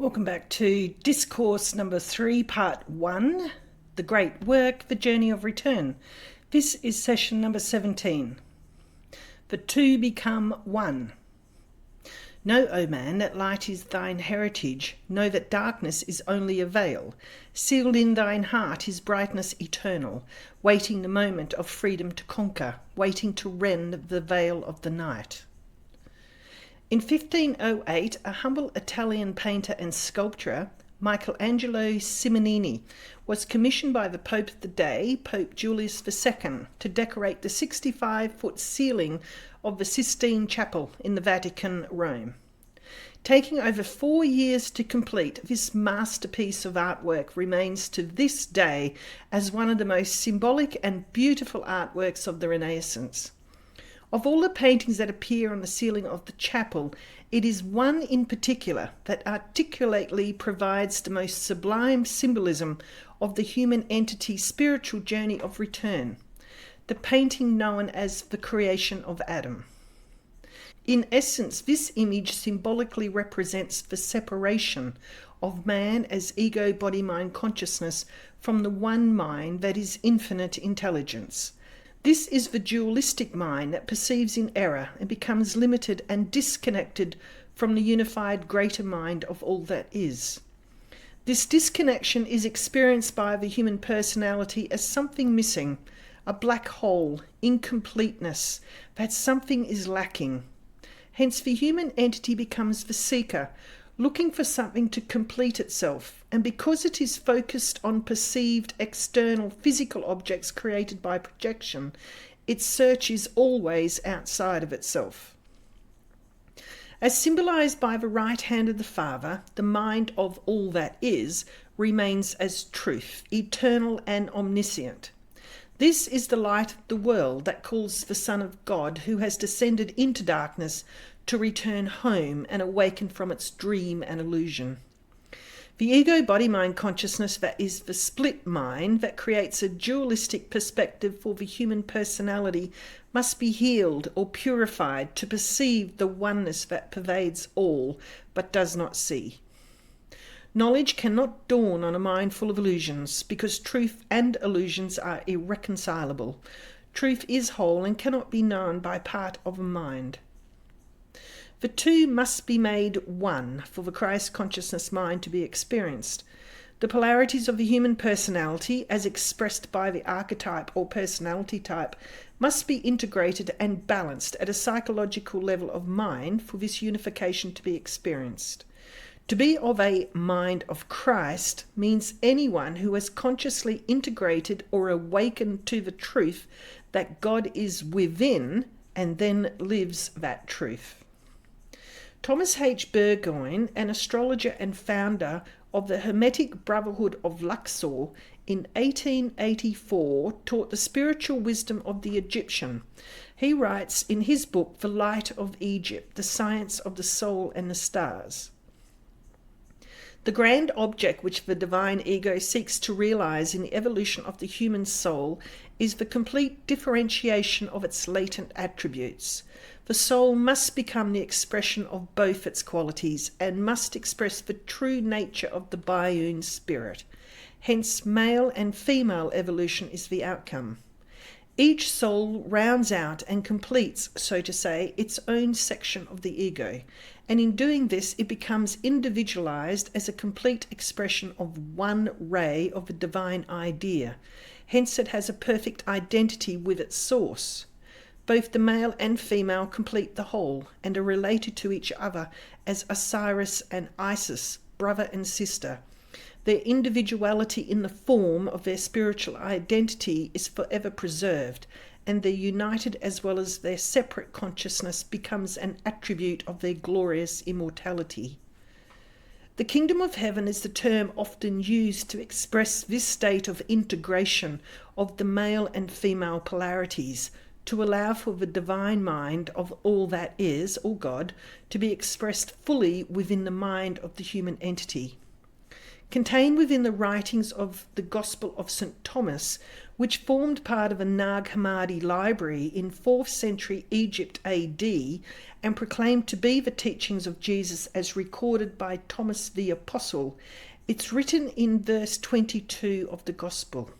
Welcome back to Discourse number 3, part 1, The Great Work, The Journey of Return. This is session number 17. The two become one. Know, O man, that light is thine heritage. Know that darkness is only a veil. Sealed in thine heart is brightness eternal, waiting the moment of freedom to conquer, waiting to rend the veil of the night. In 1508, a humble Italian painter and sculptor, Michelangelo Simonini, was commissioned by the Pope of the day, Pope Julius II, to decorate the 65-foot ceiling of the Sistine Chapel in the Vatican, Rome. Taking over 4 years to complete, this masterpiece of artwork remains to this day as one of the most symbolic and beautiful artworks of the Renaissance. Of all the paintings that appear on the ceiling of the chapel, it is one in particular that articulately provides the most sublime symbolism of the human entity's spiritual journey of return, the painting known as the creation of Adam. In essence, this image symbolically represents the separation of man as ego, body, mind, consciousness from the one mind that is infinite intelligence. This is the dualistic mind that perceives in error and becomes limited and disconnected from the unified greater mind of all that is. This disconnection is experienced by the human personality as something missing, a black hole, incompleteness, that something is lacking. Hence the human entity becomes the seeker, looking for something to complete itself, and because it is focused on perceived external physical objects created by projection, its search is always outside of itself. As symbolized by the right hand of the Father, the mind of all that is remains as truth, eternal and omniscient. This is the light of the world that calls the Son of God, who has descended into darkness, to return home and awaken from its dream and illusion. The ego, body, mind consciousness that is the split mind that creates a dualistic perspective for the human personality must be healed or purified to perceive the oneness that pervades all but does not see. Knowledge cannot dawn on a mind full of illusions because truth and illusions are irreconcilable. Truth is whole and cannot be known by part of a mind. The two must be made one for the Christ consciousness mind to be experienced. The polarities of the human personality, as expressed by the archetype or personality type, must be integrated and balanced at a psychological level of mind for this unification to be experienced. To be of a mind of Christ means anyone who has consciously integrated or awakened to the truth that God is within and then lives that truth. Thomas H. Burgoyne, an astrologer and founder of the Hermetic Brotherhood of Luxor, in 1884 taught the spiritual wisdom of the Egyptian. He writes in his book, The Light of Egypt, The Science of the Soul and the Stars. The grand object which the divine ego seeks to realize in the evolution of the human soul is the complete differentiation of its latent attributes. The soul must become the expression of both its qualities and must express the true nature of the biune spirit. Hence, male and female evolution is the outcome. Each soul rounds out and completes, so to say, its own section of the ego, and in doing this it becomes individualized as a complete expression of one ray of the divine idea. Hence it has a perfect identity with its source. Both the male and female complete the whole and are related to each other as Osiris and Isis, brother and sister. Their individuality in the form of their spiritual identity is forever preserved, and their united as well as their separate consciousness becomes an attribute of their glorious immortality. The kingdom of heaven is the term often used to express this state of integration of the male and female polarities, to allow for the divine mind of all that is, or God, to be expressed fully within the mind of the human entity. contained within the writings of the Gospel of St. Thomas, which formed part of a Nag Hammadi library in 4th century Egypt AD and proclaimed to be the teachings of Jesus as recorded by Thomas the Apostle. It's written in verse 22 of the Gospel.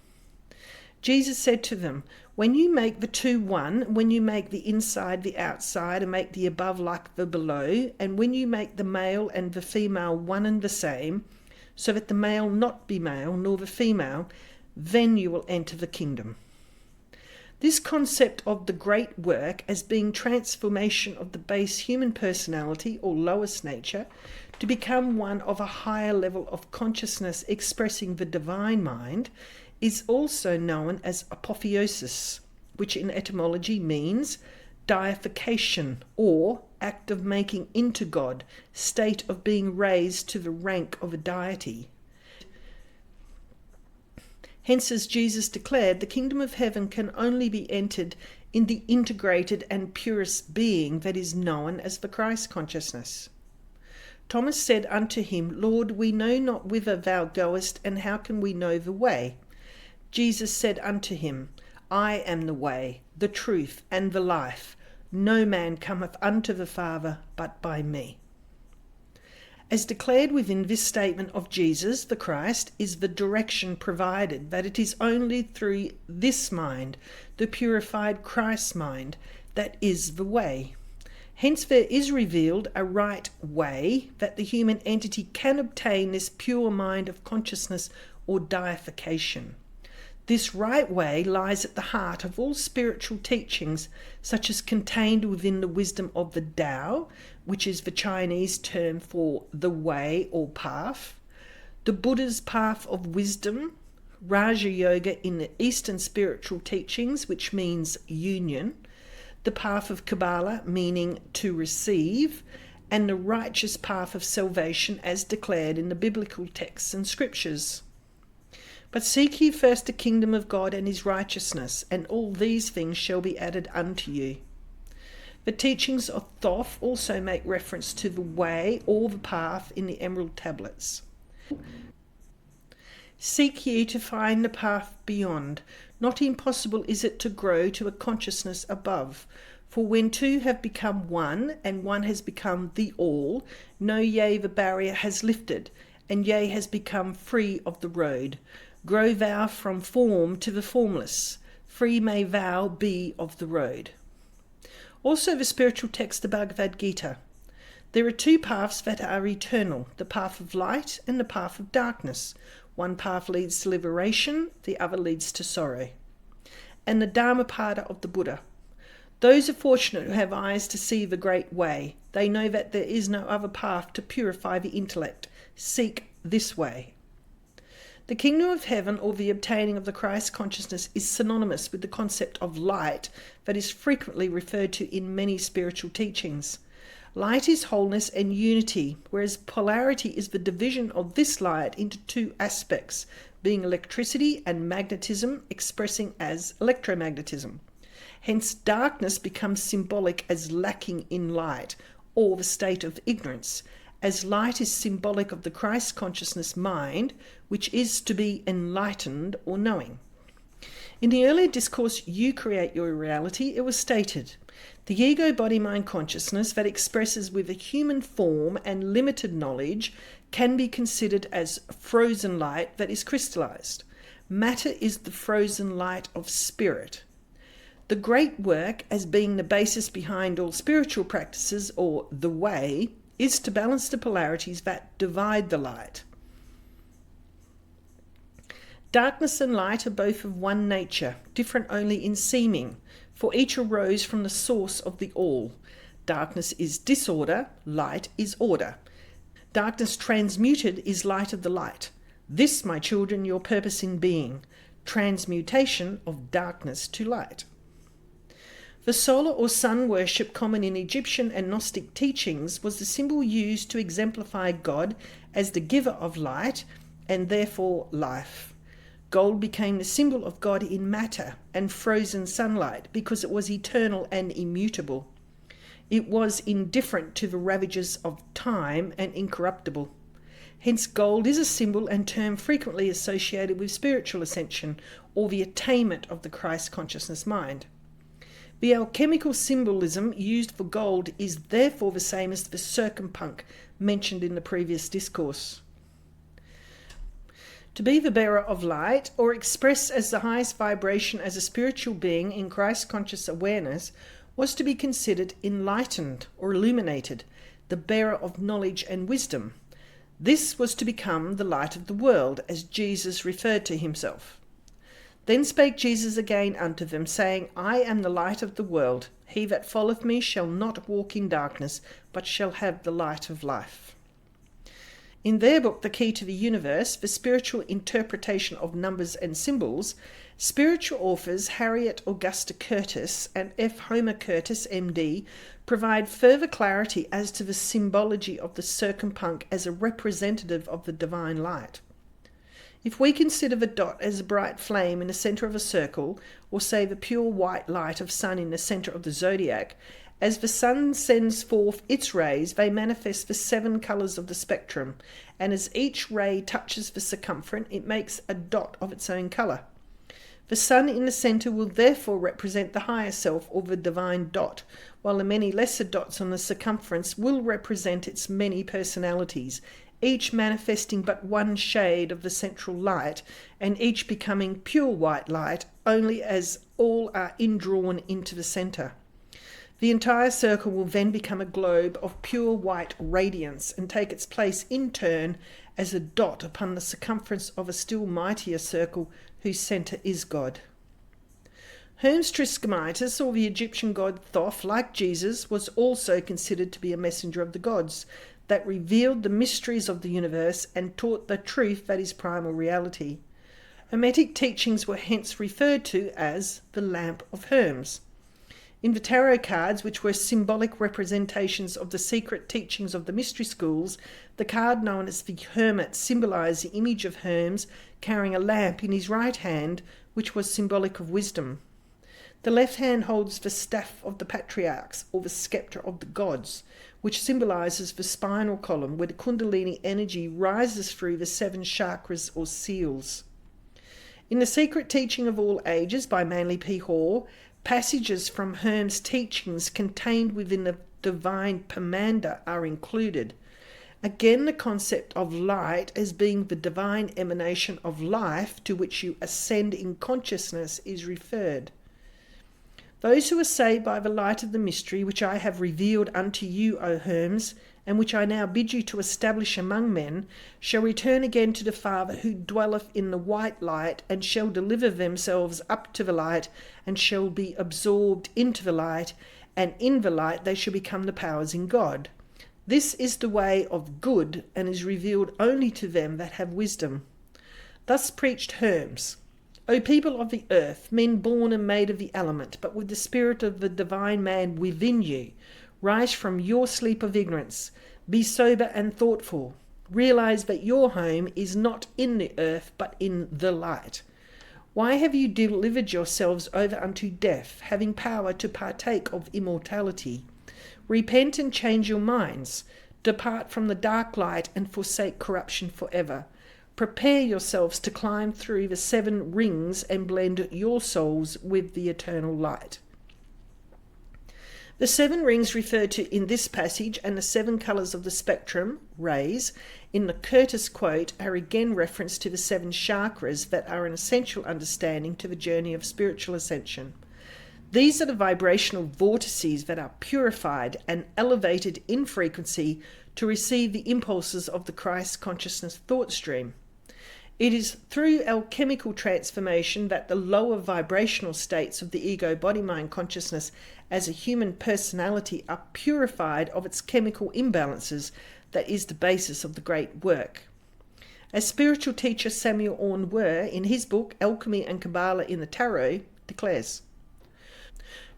Jesus said to them, "When you make the two one, when you make the inside the outside and make the above like the below, and when you make the male and the female one and the same, so that the male not be male nor the female, then you will enter the kingdom." This concept of the great work as being transformation of the base human personality or lowest nature to become one of a higher level of consciousness expressing the divine mind is also known as apotheosis, which in etymology means deification or act of making into God, state of being raised to the rank of a deity. Hence, as Jesus declared, the kingdom of heaven can only be entered in the integrated and purest being that is known as the Christ consciousness. Thomas said unto him, "Lord, we know not whither thou goest, and how can we know the way?" Jesus said unto him, "I am the way, the truth, and the life. No man cometh unto the Father but by me." As declared within this statement of Jesus, the Christ, is the direction provided that it is only through this mind, the purified Christ mind, that is the way. Hence there is revealed a right way that the human entity can obtain this pure mind of consciousness or deification. This right way lies at the heart of all spiritual teachings, such as contained within the wisdom of the Tao, which is the Chinese term for the way or path, the Buddha's path of wisdom, Raja Yoga in the Eastern spiritual teachings, which means union, the path of Kabbalah, meaning to receive, and the righteous path of salvation as declared in the biblical texts and scriptures. But seek ye first the kingdom of God and his righteousness, and all these things shall be added unto you. The teachings of Thoth also make reference to the way or the path in the Emerald Tablets. Seek ye to find the path beyond. Not impossible is it to grow to a consciousness above. For when two have become one, and one has become the all, know ye the barrier has lifted, and ye has become free of the road. Grow thou from form to the formless. Free may thou be of the road. Also the spiritual text, the Bhagavad Gita. There are two paths that are eternal, the path of light and the path of darkness. One path leads to liberation, the other leads to sorrow. And the Dhammapada of the Buddha. Those are fortunate who have eyes to see the great way. They know that there is no other path to purify the intellect. Seek this way. The kingdom of heaven, or the obtaining of the Christ consciousness, is synonymous with the concept of light that is frequently referred to in many spiritual teachings. Light is wholeness and unity, whereas polarity is the division of this light into two aspects, being electricity and magnetism, expressing as electromagnetism. Hence, darkness becomes symbolic as lacking in light, or the state of ignorance, as light is symbolic of the Christ consciousness mind, which is to be enlightened or knowing. In the earlier discourse, You Create Your Reality, it was stated, the ego body mind consciousness that expresses with a human form and limited knowledge can be considered as frozen light that is crystallized. Matter is the frozen light of spirit. The great work, as being the basis behind all spiritual practices, or the way, is to balance the polarities that divide the light. Darkness and light are both of one nature, different only in seeming, for each arose from the source of the all. Darkness is disorder, light is order. Darkness transmuted is light of the light. This, my children, your purpose in being, transmutation of darkness to light. The solar or sun worship common in Egyptian and Gnostic teachings was the symbol used to exemplify God as the giver of light and therefore life. Gold became the symbol of God in matter and frozen sunlight because it was eternal and immutable. It was indifferent to the ravages of time and incorruptible. Hence, gold is a symbol and term frequently associated with spiritual ascension or the attainment of the Christ consciousness mind. The alchemical symbolism used for gold is therefore the same as the circumpunk mentioned in the previous discourse. To be the bearer of light, or express as the highest vibration as a spiritual being in Christ conscious awareness, was to be considered enlightened or illuminated, the bearer of knowledge and wisdom. This was to become the light of the world, as Jesus referred to himself. Then spake Jesus again unto them, saying, I am the light of the world. He that followeth me shall not walk in darkness, but shall have the light of life. In their book, The Key to the Universe, the spiritual interpretation of numbers and symbols, spiritual authors Harriet Augusta Curtis and F. Homer Curtis, MD, provide further clarity as to the symbology of the circumpunk as a representative of the divine light. If we consider the dot as a bright flame in the centre of a circle, or say the pure white light of sun in the centre of the zodiac, as the sun sends forth its rays, they manifest the 7 colours of the spectrum, and as each ray touches the circumference, it makes a dot of its own colour. The sun in the centre will therefore represent the higher self, or the divine dot, while the many lesser dots on the circumference will represent its many personalities, each manifesting but one shade of the central light, and each becoming pure white light only as all are indrawn into the centre. The entire circle will then become a globe of pure white radiance and take its place in turn as a dot upon the circumference of a still mightier circle whose centre is God. Hermes Trismegistus, or the Egyptian god Thoth, like Jesus, was also considered to be a messenger of the gods that revealed the mysteries of the universe and taught the truth that is primal reality. Hermetic teachings were hence referred to as the lamp of Hermes. In the tarot cards, which were symbolic representations of the secret teachings of the mystery schools, the card known as the Hermit symbolized the image of Hermes carrying a lamp in his right hand, which was symbolic of wisdom. The left hand holds the staff of the patriarchs, or the sceptre of the gods, which symbolizes the spinal column, where the Kundalini energy rises through the 7 chakras or seals. In The Secret Teaching of All Ages by Manly P. Hall, passages from Hermes' teachings contained within the divine Pamanda are included. Again, the concept of light as being the divine emanation of life to which you ascend in consciousness is referred. Those who are saved by the light of the mystery which I have revealed unto you, O Hermes, and which I now bid you to establish among men, shall return again to the Father who dwelleth in the white light, and shall deliver themselves up to the light, and shall be absorbed into the light, and in the light they shall become the powers in God. This is the way of good, and is revealed only to them that have wisdom. Thus preached Hermes. O people of the earth, men born and made of the element, but with the spirit of the divine man within you, rise from your sleep of ignorance. Be sober and thoughtful. Realize that your home is not in the earth, but in the light. Why have you delivered yourselves over unto death, having power to partake of immortality? Repent and change your minds. Depart from the dark light and forsake corruption forever. Prepare yourselves to climb through the 7 rings and blend your souls with the eternal light. The 7 rings referred to in this passage and the 7 colours of the spectrum, rays, in the Curtis quote are again referenced to the 7 chakras that are an essential understanding to the journey of spiritual ascension. These are the vibrational vortices that are purified and elevated in frequency to receive the impulses of the Christ consciousness thought stream. It is through alchemical transformation that the lower vibrational states of the ego body-mind consciousness as a human personality are purified of its chemical imbalances that is the basis of the great work. As spiritual teacher Samuel Orne Were, in his book Alchemy and Kabbalah in the Tarot, declares,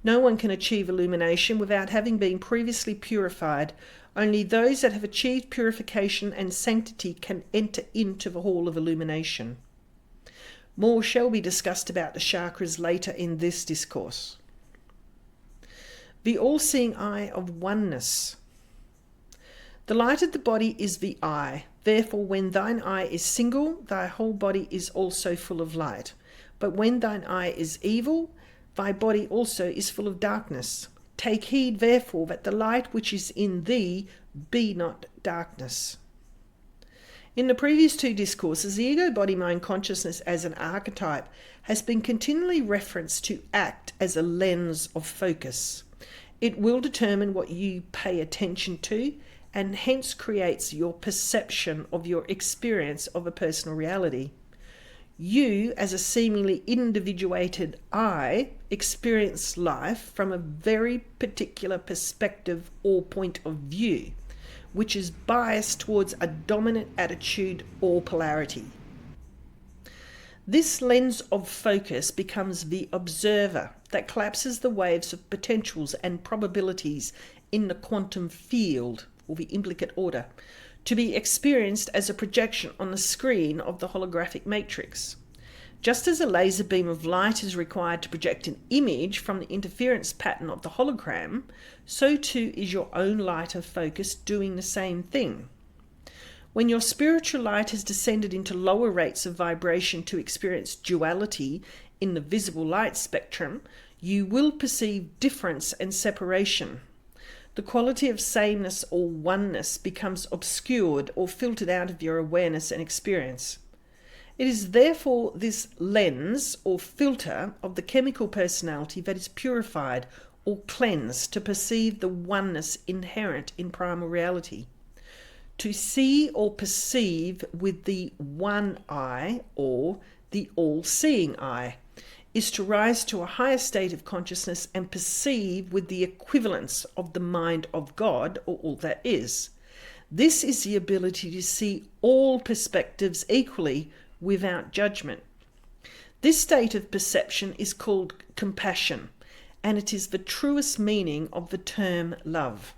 no one can achieve illumination without having been previously purified. Only those that have achieved purification and sanctity can enter into the hall of illumination. More shall be discussed about the chakras later in this discourse. The all-seeing eye of oneness. The light of the body is the eye. Therefore, when thine eye is single, thy whole body is also full of light. But when thine eye is evil, thy body also is full of darkness. Take heed, therefore, that the light which is in thee be not darkness. In the previous two discourses, the ego, body, mind, consciousness as an archetype has been continually referenced to act as a lens of focus. It will determine what you pay attention to and hence creates your perception of your experience of a personal reality. You, as a seemingly individuated I, experience life from a very particular perspective or point of view, which is biased towards a dominant attitude or polarity. This lens of focus becomes the observer that collapses the waves of potentials and probabilities in the quantum field, or the implicate order, to be experienced as a projection on the screen of the holographic matrix. Just as a laser beam of light is required to project an image from the interference pattern of the hologram, so too is your own light of focus doing the same thing. When your spiritual light has descended into lower rates of vibration to experience duality in the visible light spectrum, you will perceive difference and separation. The quality of sameness or oneness becomes obscured or filtered out of your awareness and experience. It is therefore this lens or filter of the chemical personality that is purified or cleansed to perceive the oneness inherent in primal reality. To see or perceive with the one eye or the all-seeing eye is to rise to a higher state of consciousness and perceive with the equivalence of the mind of God or all that is. This is the ability to see all perspectives equally without judgment. This state of perception is called compassion, and it is the truest meaning of the term love.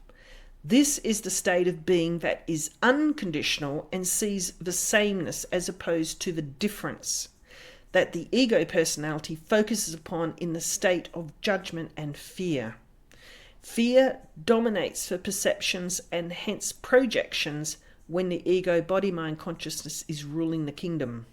This is the state of being that is unconditional and sees the sameness as opposed to the difference that the ego personality focuses upon in the state of judgment and fear. Fear dominates for perceptions and hence projections when the ego, body, mind, consciousness is ruling the kingdom.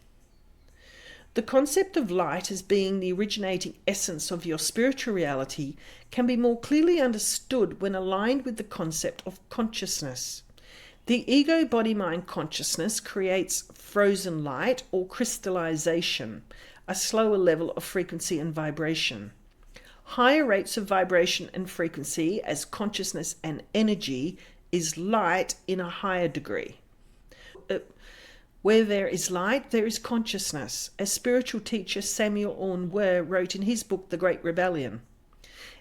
The concept of light as being the originating essence of your spiritual reality can be more clearly understood when aligned with the concept of consciousness. The ego, body, mind, consciousness creates frozen light or crystallization, a slower level of frequency and vibration. Higher rates of vibration and frequency as consciousness and energy is light in a higher degree. Where there is light, there is consciousness, as spiritual teacher Samuel Orne wrote in his book, The Great Rebellion.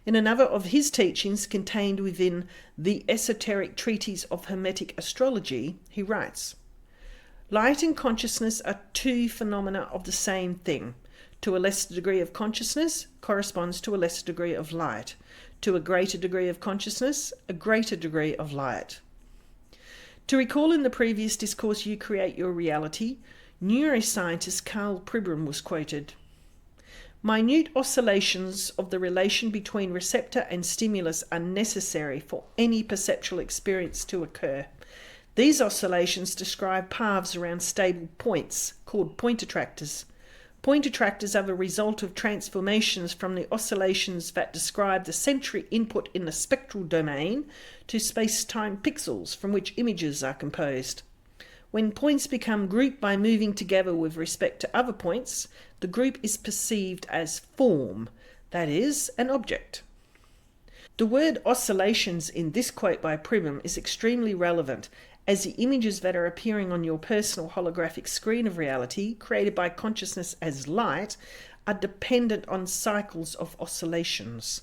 In another of his teachings contained within the esoteric treatise of Hermetic astrology, he writes, "Light and consciousness are two phenomena of the same thing. To a lesser degree of consciousness corresponds to a lesser degree of light. To a greater degree of consciousness, a greater degree of light." To recall in the previous discourse, You Create Your Reality, neuroscientist Carl Pribram was quoted. Minute oscillations of the relation between receptor and stimulus are necessary for any perceptual experience to occur. These oscillations describe paths around stable points, called point attractors. Point attractors are the result of transformations from the oscillations that describe the sensory input in the spectral domain to space-time pixels from which images are composed. When points become grouped by moving together with respect to other points, the group is perceived as form, that is, an object. The word oscillations in this quote by Pribram is extremely relevant, as the images that are appearing on your personal holographic screen of reality, created by consciousness as light, are dependent on cycles of oscillations.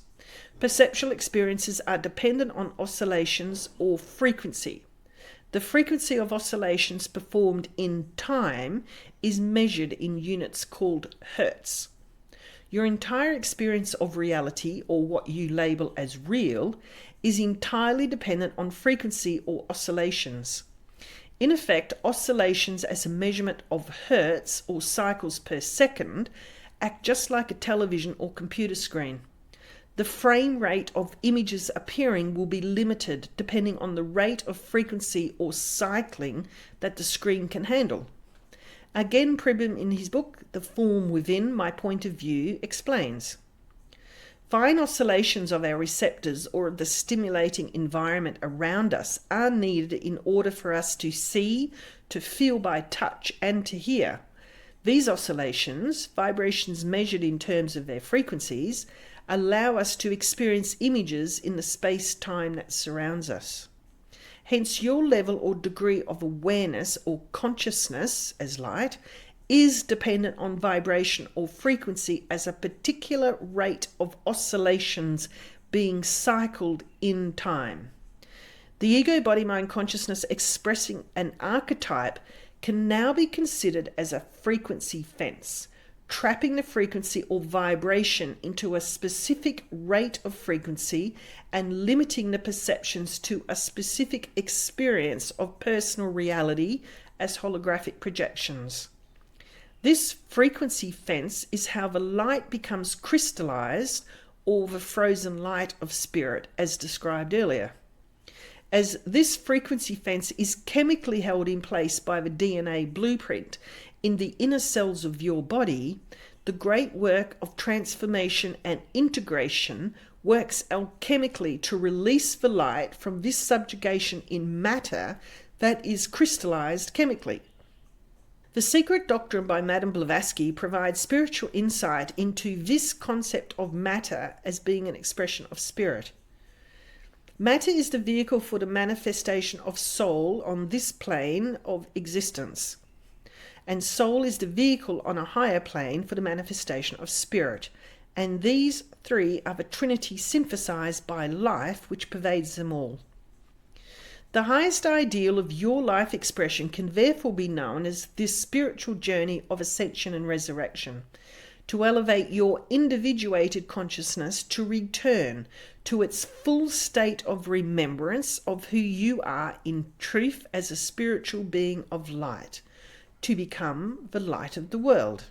Perceptual experiences are dependent on oscillations or frequency. The frequency of oscillations performed in time is measured in units called hertz. Your entire experience of reality, or what you label as real, is entirely dependent on frequency or oscillations. In effect, oscillations as a measurement of hertz or cycles per second act just like a television or computer screen. The frame rate of images appearing will be limited depending on the rate of frequency or cycling that the screen can handle. Again, Pribram in his book, The Form Within, My Point of View, explains. Fine oscillations of our receptors or of the stimulating environment around us are needed in order for us to see, to feel by touch, and to hear. These oscillations, vibrations measured in terms of their frequencies, allow us to experience images in the space-time that surrounds us. Hence, your level or degree of awareness or consciousness as light is dependent on vibration or frequency as a particular rate of oscillations being cycled in time. The ego, body, mind, consciousness expressing an archetype can now be considered as a frequency fence, trapping the frequency or vibration into a specific rate of frequency and limiting the perceptions to a specific experience of personal reality as holographic projections. This frequency fence is how the light becomes crystallized, or the frozen light of spirit, as described earlier. As this frequency fence is chemically held in place by the DNA blueprint in the inner cells of your body, the great work of transformation and integration works alchemically to release the light from this subjugation in matter that is crystallized chemically. The Secret Doctrine by Madame Blavatsky provides spiritual insight into this concept of matter as being an expression of spirit. Matter is the vehicle for the manifestation of soul on this plane of existence, and soul is the vehicle on a higher plane for the manifestation of spirit, and these three are the trinity synthesized by life which pervades them all. The highest ideal of your life expression can therefore be known as this spiritual journey of ascension and resurrection, to elevate your individuated consciousness to return to its full state of remembrance of who you are in truth as a spiritual being of light, to become the light of the world.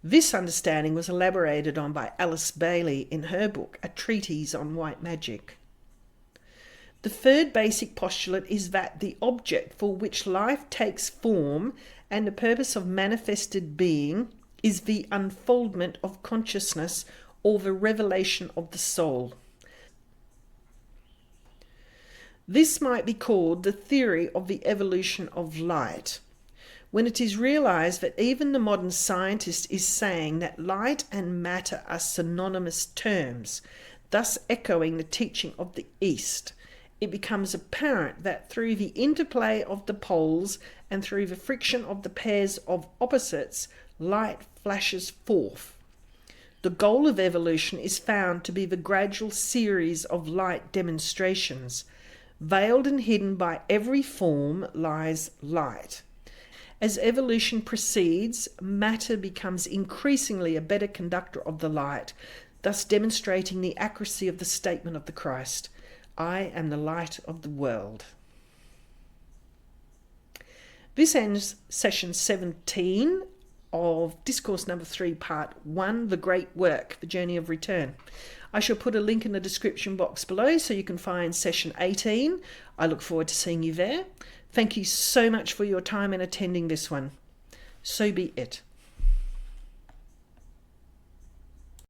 This understanding was elaborated on by Alice Bailey in her book, A Treatise on White Magic. The third basic postulate is that the object for which life takes form and the purpose of manifested being is the unfoldment of consciousness or the revelation of the soul. This might be called the theory of the evolution of light, when it is realized that even the modern scientist is saying that light and matter are synonymous terms, thus echoing the teaching of the East. It becomes apparent that through the interplay of the poles and through the friction of the pairs of opposites, light flashes forth. The goal of evolution is found to be the gradual series of light demonstrations. Veiled and hidden by every form lies light. As evolution proceeds, matter becomes increasingly a better conductor of the light, thus demonstrating the accuracy of the statement of the Christ. I am the light of the world. This ends session 17 of Discourse number 3, part 1, The Great Work, The Journey of Return. I shall put a link in the description box below so you can find session 18. I look forward to seeing you there. Thank you so much for your time in attending this one. So be it.